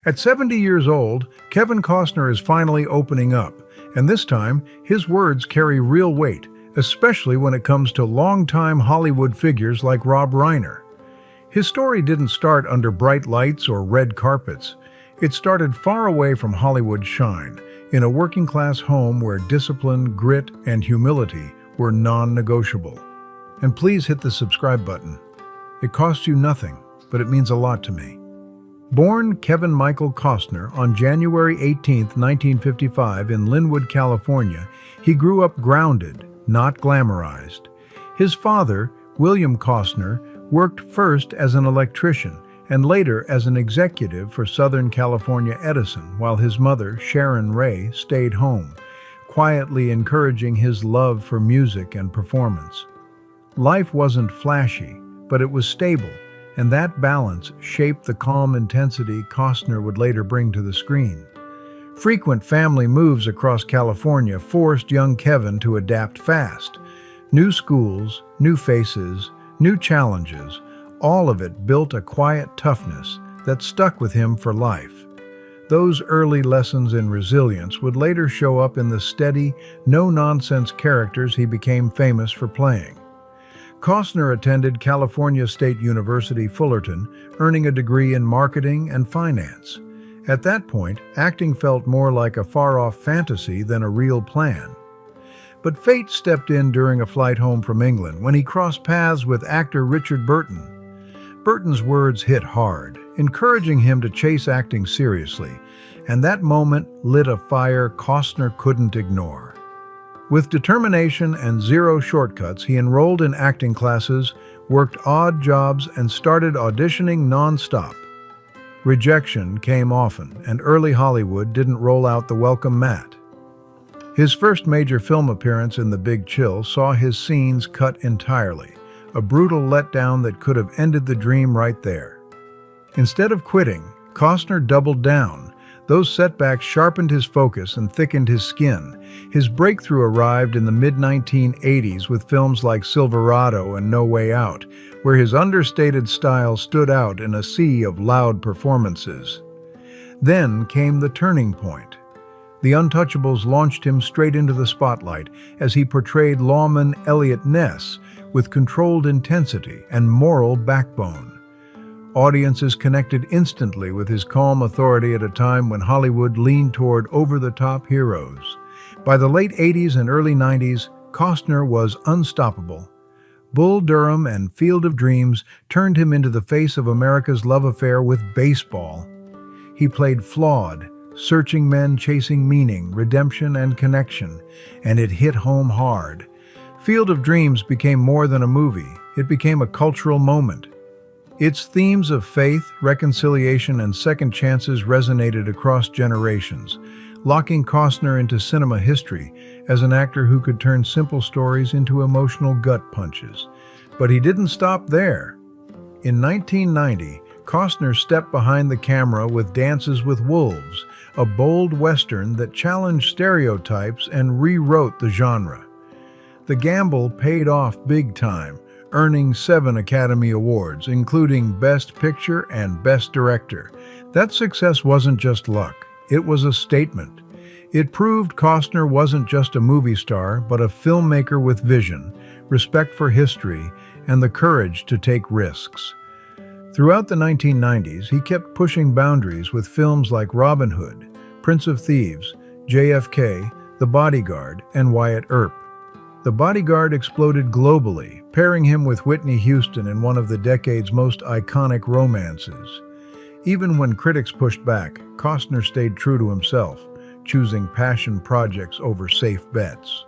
At 70 years old, Kevin Costner is finally opening up, and this time, his words carry real weight, especially when it comes to longtime Hollywood figures like Rob Reiner. His story didn't start under bright lights or red carpets. It started far away from Hollywood's shine, in a working-class home where discipline, grit, and humility were non-negotiable. And please hit the subscribe button. It costs you nothing, but it means a lot to me. Born Kevin Michael Costner on January 18, 1955 in Linwood, California, he grew up grounded, not glamorized. His father, William Costner, worked first as an electrician and later as an executive for Southern California Edison, while his mother, Sharon Ray, stayed home, quietly encouraging his love for music and performance. Life wasn't flashy, but it was stable, and that balance shaped the calm intensity Costner would later bring to the screen. Frequent family moves across California forced young Kevin to adapt fast. New schools, new faces, new challenges, all of it built a quiet toughness that stuck with him for life. Those early lessons in resilience would later show up in the steady, no-nonsense characters he became famous for playing. Costner attended California State University, Fullerton, earning a degree in marketing and finance. At that point, acting felt more like a far-off fantasy than a real plan. But fate stepped in during a flight home from England when he crossed paths with actor Richard Burton. Burton's words hit hard, encouraging him to chase acting seriously, and that moment lit a fire Costner couldn't ignore. With determination and zero shortcuts, he enrolled in acting classes, worked odd jobs, and started auditioning non-stop. Rejection came often, and early Hollywood didn't roll out the welcome mat. His first major film appearance in The Big Chill saw his scenes cut entirely, a brutal letdown that could have ended the dream right there. Instead of quitting, Costner doubled down. Those setbacks sharpened his focus and thickened his skin. His breakthrough arrived in the mid-1980s with films like Silverado and No Way Out, where his understated style stood out in a sea of loud performances. Then came the turning point. The Untouchables launched him straight into the spotlight as he portrayed lawman Elliot Ness with controlled intensity and moral backbone. Audiences connected instantly with his calm authority at a time when Hollywood leaned toward over-the-top heroes. By the late 80s and early 90s, Costner was unstoppable. Bull Durham and Field of Dreams turned him into the face of America's love affair with baseball. He played flawed, searching men chasing meaning, redemption, and connection, and it hit home hard. Field of Dreams became more than a movie. It became a cultural moment. Its themes of faith, reconciliation, and second chances resonated across generations, locking Costner into cinema history as an actor who could turn simple stories into emotional gut punches. But he didn't stop there. In 1990, Costner stepped behind the camera with Dances with Wolves, a bold Western that challenged stereotypes and rewrote the genre. The gamble paid off big time, earning 7 Academy Awards, including Best Picture and Best Director. That success wasn't just luck, it was a statement. It proved Costner wasn't just a movie star, but a filmmaker with vision, respect for history, and the courage to take risks. Throughout the 1990s, he kept pushing boundaries with films like Robin Hood, Prince of Thieves, JFK, The Bodyguard, and Wyatt Earp. The Bodyguard exploded globally, pairing him with Whitney Houston in one of the decade's most iconic romances. Even when critics pushed back, Costner stayed true to himself, choosing passion projects over safe bets.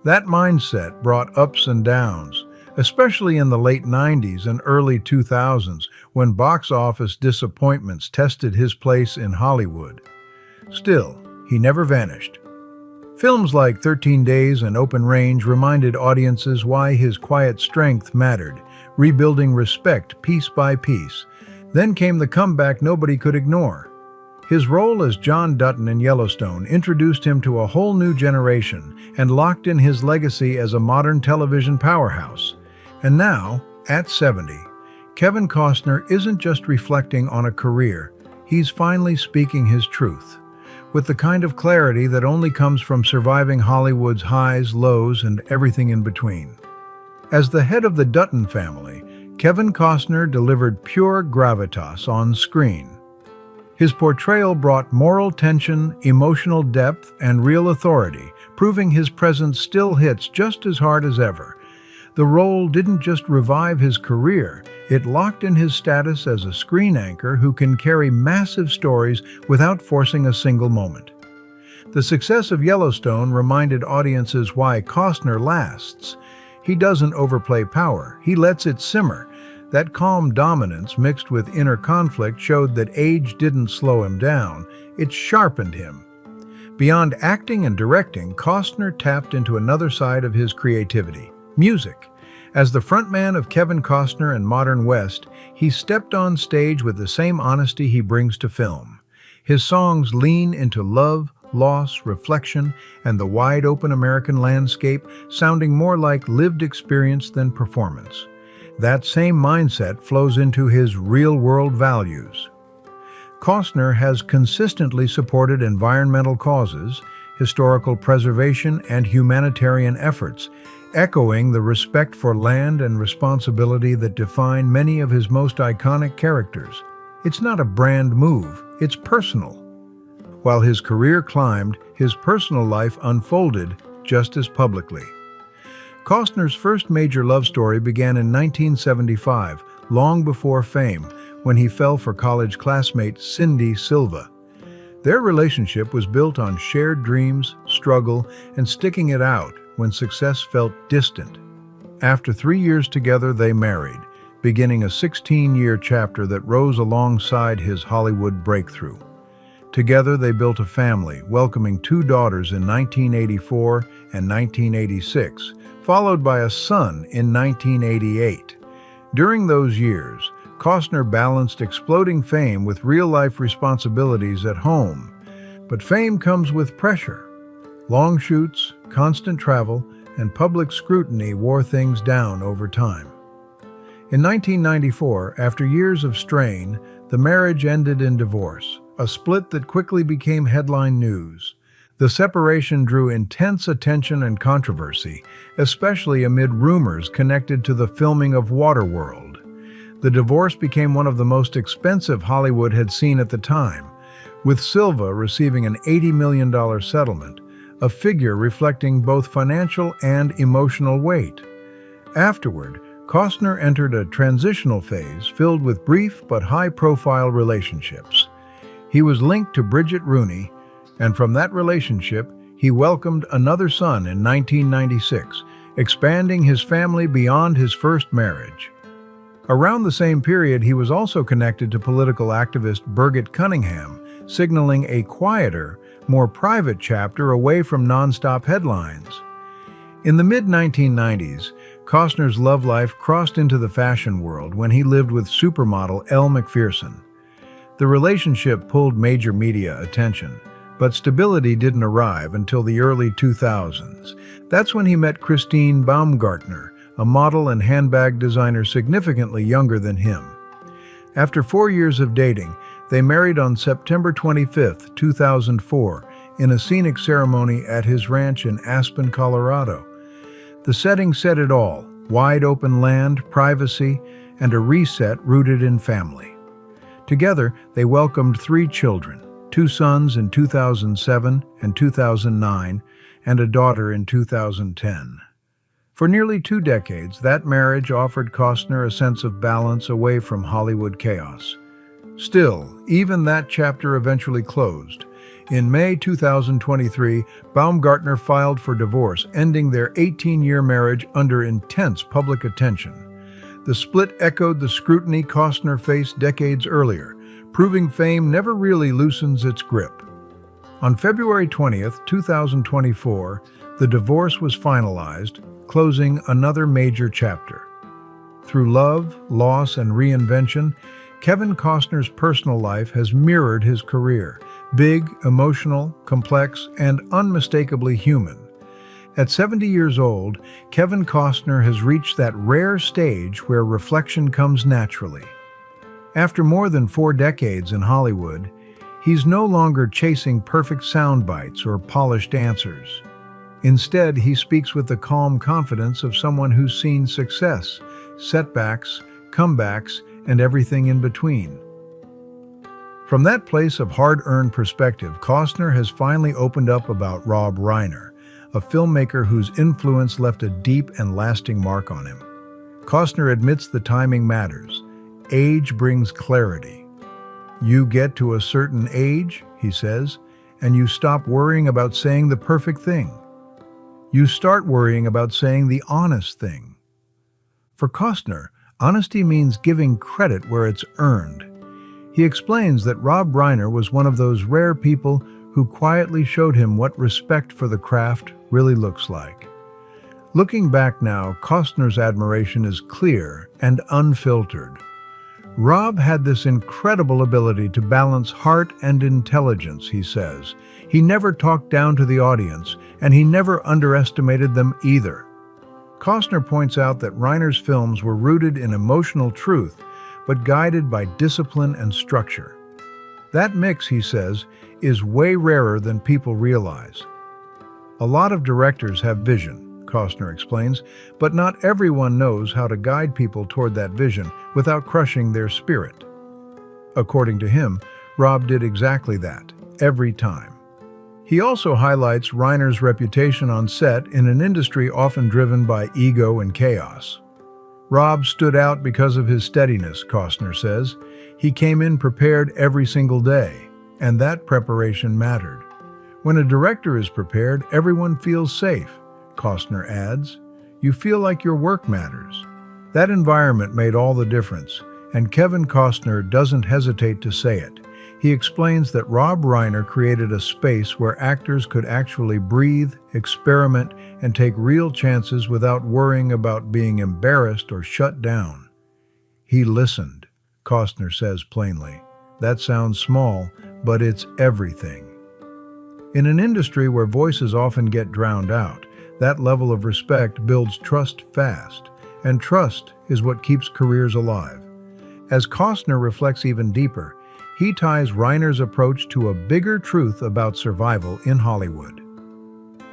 That mindset brought ups and downs, especially in the late 90s and early 2000s, when box office disappointments tested his place in Hollywood. Still, he never vanished. Films like 13 Days and Open Range reminded audiences why his quiet strength mattered, rebuilding respect piece by piece. Then came the comeback nobody could ignore. His role as John Dutton in Yellowstone introduced him to a whole new generation and locked in his legacy as a modern television powerhouse. And now, at 70, Kevin Costner isn't just reflecting on a career, he's finally speaking his truth, with the kind of clarity that only comes from surviving Hollywood's highs, lows, and everything in between. As the head of the Dutton family, Kevin Costner delivered pure gravitas on screen. His portrayal brought moral tension, emotional depth, and real authority, proving his presence still hits just as hard as ever. The role didn't just revive his career, it locked in his status as a screen anchor who can carry massive stories without forcing a single moment. The success of Yellowstone reminded audiences why Costner lasts. He doesn't overplay power, he lets it simmer. That calm dominance mixed with inner conflict showed that age didn't slow him down, it sharpened him. Beyond acting and directing, Costner tapped into another side of his creativity: music. As the frontman of Kevin Costner and Modern West, he stepped on stage with the same honesty he brings to film. His songs lean into love, loss, reflection, and the wide-open American landscape, sounding more like lived experience than performance. That same mindset flows into his real-world values. Costner has consistently supported environmental causes, historical preservation, and humanitarian efforts, echoing the respect for land and responsibility that define many of his most iconic characters. It's not a brand move, it's personal. While his career climbed, his personal life unfolded just as publicly. Costner's first major love story began in 1975, long before fame, when he fell for college classmate Cindy Silva. Their relationship was built on shared dreams, struggle, and sticking it out when success felt distant. After 3 years together, they married, beginning a 16-year chapter that rose alongside his Hollywood breakthrough. Together, they built a family, welcoming 2 daughters in 1984 and 1986, followed by a son in 1988. During those years, Costner balanced exploding fame with real-life responsibilities at home. But fame comes with pressure. Long shoots, constant travel, and public scrutiny wore things down over time. In 1994, after years of strain, the marriage ended in divorce, a split that quickly became headline news. The separation drew intense attention and controversy, especially amid rumors connected to the filming of Waterworld. The divorce became one of the most expensive Hollywood had seen at the time, with Silva receiving an $80 million settlement, a figure reflecting both financial and emotional weight. Afterward, Costner entered a transitional phase filled with brief but high-profile relationships. He was linked to Bridget Rooney, and from that relationship, he welcomed another son in 1996, expanding his family beyond his first marriage. Around the same period, he was also connected to political activist Birgit Cunningham, signaling a quieter, more private chapter away from nonstop headlines. In the mid-1990s, Costner's love life crossed into the fashion world when he lived with supermodel Elle Macpherson. The relationship pulled major media attention, but stability didn't arrive until the early 2000s. That's when he met Christine Baumgartner, a model and handbag designer significantly younger than him. After 4 years of dating, they married on September 25, 2004, in a scenic ceremony at his ranch in Aspen, Colorado. The setting said it all: wide open land, privacy, and a reset rooted in family. Together, they welcomed 3 children, 2 sons in 2007 and 2009, and a daughter in 2010. For nearly 2 decades, that marriage offered Costner a sense of balance away from Hollywood chaos. Still, even that chapter eventually closed. In May 2023, Baumgartner filed for divorce, ending their 18-year marriage under intense public attention. The split echoed the scrutiny Costner faced decades earlier, proving fame never really loosens its grip. On February 20, 2024, the divorce was finalized, closing another major chapter. Through love, loss, and reinvention, Kevin Costner's personal life has mirrored his career: big, emotional, complex, and unmistakably human. At 70 years old, Kevin Costner has reached that rare stage where reflection comes naturally. After more than 4 decades in Hollywood, he's no longer chasing perfect sound bites or polished answers. Instead, he speaks with the calm confidence of someone who's seen success, setbacks, comebacks, and everything in between. From that place of hard-earned perspective, Costner has finally opened up about Rob Reiner, a filmmaker whose influence left a deep and lasting mark on him. Costner admits the timing matters. Age brings clarity. You get to a certain age, he says, and you stop worrying about saying the perfect thing. You start worrying about saying the honest thing. For Costner, honesty means giving credit where it's earned. He explains that Rob Reiner was one of those rare people who quietly showed him what respect for the craft really looks like. Looking back now, Costner's admiration is clear and unfiltered. Rob had this incredible ability to balance heart and intelligence, he says. He never talked down to the audience, and he never underestimated them either. Costner points out that Reiner's films were rooted in emotional truth, but guided by discipline and structure. That mix, he says, is way rarer than people realize. A lot of directors have vision, Costner explains, but not everyone knows how to guide people toward that vision without crushing their spirit. According to him, Rob did exactly that, every time. He also highlights Reiner's reputation on set in an industry often driven by ego and chaos. Rob stood out because of his steadiness, Costner says. He came in prepared every single day, and that preparation mattered. When a director is prepared, everyone feels safe, Costner adds. You feel like your work matters. That environment made all the difference, and Kevin Costner doesn't hesitate to say it. He explains that Rob Reiner created a space where actors could actually breathe, experiment, and take real chances without worrying about being embarrassed or shut down. He listened, Costner says plainly. That sounds small, but it's everything. In an industry where voices often get drowned out, that level of respect builds trust fast, and trust is what keeps careers alive. As Costner reflects even deeper, he ties Reiner's approach to a bigger truth about survival in Hollywood.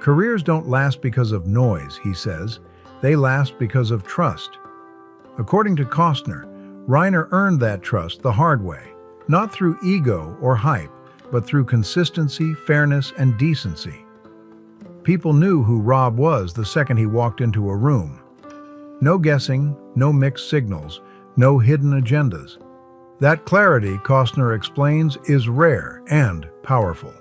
Careers don't last because of noise, he says. They last because of trust. According to Costner, Reiner earned that trust the hard way, not through ego or hype, but through consistency, fairness, and decency. People knew who Rob was the second he walked into a room. No guessing, no mixed signals, no hidden agendas. That clarity, Costner explains, is rare and powerful.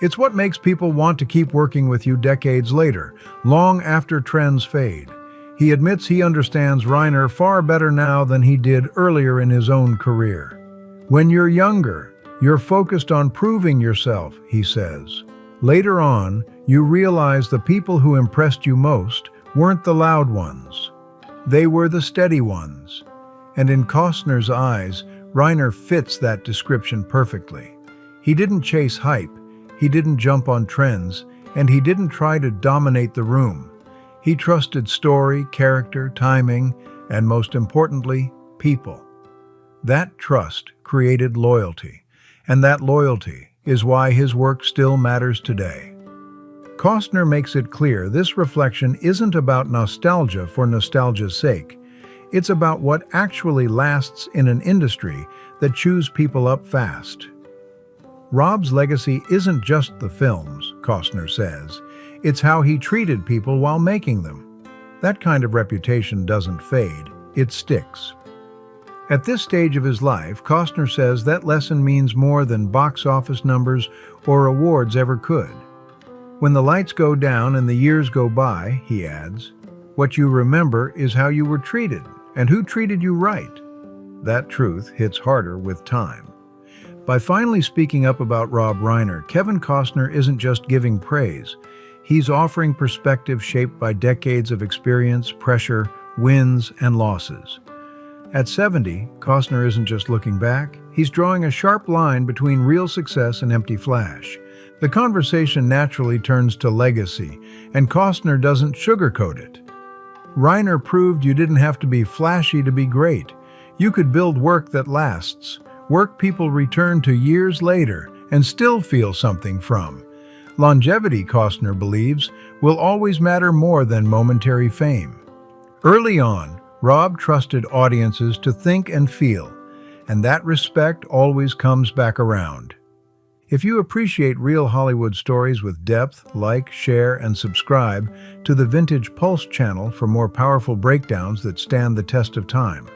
It's what makes people want to keep working with you decades later, long after trends fade. He admits he understands Reiner far better now than he did earlier in his own career. When you're younger, you're focused on proving yourself, he says. Later on, you realize the people who impressed you most weren't the loud ones. They were the steady ones. And in Costner's eyes, Reiner fits that description perfectly. He didn't chase hype, he didn't jump on trends, and he didn't try to dominate the room. He trusted story, character, timing, and most importantly, people. That trust created loyalty, and that loyalty is why his work still matters today. Costner makes it clear this reflection isn't about nostalgia for nostalgia's sake. It's about what actually lasts in an industry that chews people up fast. Rob's legacy isn't just the films, Costner says. It's how he treated people while making them. That kind of reputation doesn't fade, it sticks. At this stage of his life, Costner says that lesson means more than box office numbers or awards ever could. When the lights go down and the years go by, he adds, what you remember is how you were treated and who treated you right. That truth hits harder with time. By finally speaking up about Rob Reiner, Kevin Costner isn't just giving praise. He's offering perspective shaped by decades of experience, pressure, wins, and losses. At 70, Costner isn't just looking back, he's drawing a sharp line between real success and empty flash. The conversation naturally turns to legacy, and Costner doesn't sugarcoat it. Reiner proved you didn't have to be flashy to be great. You could build work that lasts, work people return to years later and still feel something from. Longevity, Costner believes, will always matter more than momentary fame. Early on, Rob trusted audiences to think and feel, and that respect always comes back around. If you appreciate real Hollywood stories with depth, like, share, and subscribe to the Vintage Pulse channel for more powerful breakdowns that stand the test of time.